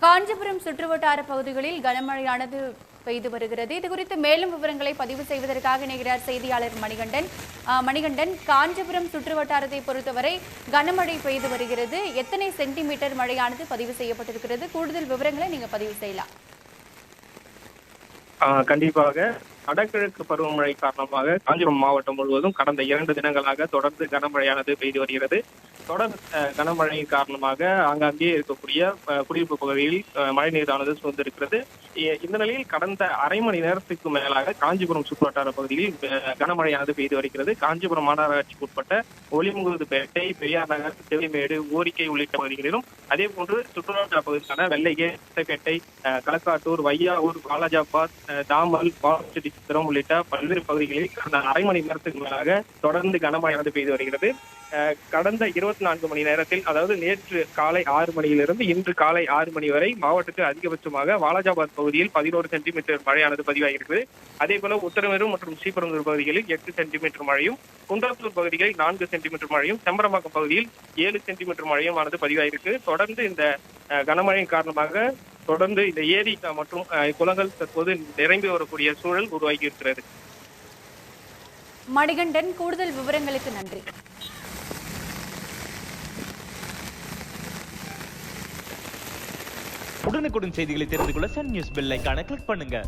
காஞ்சிபுரம் சுற்றுவட்டார பகுதிகளில் கனமழையானது பெய்து வருகிறது. இது குறித்து மேலும் விவரங்களை பதிவு செய்வதற்காக இணைகிறார் செய்தியாளர் மணிகண்டன். மணிகண்டன், காஞ்சிபுரம் சுற்றுவட்டாரத்தை பொறுத்தவரை கனமழை பெய்து வருகிறது. எத்தனை சென்டிமீட்டர் மழையானது பதிவு செய்யப்பட்டிருக்கிறது? கூடுதல் விவரங்களை நீங்க பதிவு செய்யலாம். கண்டிப்பாக வடகிழக்கு பருவமழை காரணமாக காஞ்சிபுரம் மாவட்டம் முழுவதும் கடந்த 2 தினங்களாக தொடர்ந்து கனமழையானது பெய்து வருகிறது. தொடர் கனமழை காரணமாக ஆங்காங்கே இருக்கக்கூடிய குடியிருப்பு பகுதியில் மழைநீரானது சூழ்ந்திருக்கிறது. இந்த நிலையில் கடந்த அரை மணி நேரத்துக்கு மேலாக காஞ்சிபுரம் சுற்றுவட்டார பகுதியில் கனமழையானது பெய்து வருகிறது. காஞ்சிபுரம் மாநகராட்சிக்கு உட்பட்ட ஒளிமுகுதுப்பேட்டை, பெரியார் நகர், செவிமேடு, ஓரிக்கை உள்ளிட்ட பகுதிகளிலும் அதே போன்று சுற்றுவட்டார பகுதிக்கான வெள்ளையே, பேட்டை, களக்காட்டூர், வையாவூர், வாலாஜாபாத், தாமல், சித்திரம் உள்ளிட்ட பல்வேறு பகுதிகளில் கடந்த அரை மணி நேரத்துக்கு மேலாக தொடர்ந்து கனமழையானது பெய்து வருகிறது. கடந்த 24 மணி நேரத்தில், அதாவது நேற்று காலை 6 மணியிலிருந்து இன்று காலை 6 மணி வரை மாவட்டத்தில் அதிகபட்சமாக வாலாஜாபாத் பகுதியில் 11 சென்டிமீட்டர் மழையானது பதிவாகிறது. அதே போல உத்தரமேரூர் மற்றும் ஸ்ரீபெரும்புதூர் பகுதிகளில் 8 சென்டிமீட்டர் மழையும், குன்றத்தூர் பகுதிகளில் 4 சென்டிமீட்டர் மழையும், செம்பரம்பாக்கம் பகுதியில் 7 சென்டிமீட்டர் மழையும் ஆனது பதிவாயிருக்கு. தொடர்ந்து இந்த கனமழையின் காரணமாக தொடர்ந்து இந்த ஏரி மற்றும் குளங்கள் தற்போது நிரம்பி வரக்கூடிய சூழல் உருவாகி இருக்கிறது. மணிகண்டன், கூடுதல் விவரங்களுக்கு நன்றி. உடனுக்குடன் செய்திகளை தெரிந்து கொள்ள சன் நியூஸ் பெல் ஐகானை கிளிக் பண்ணுங்க.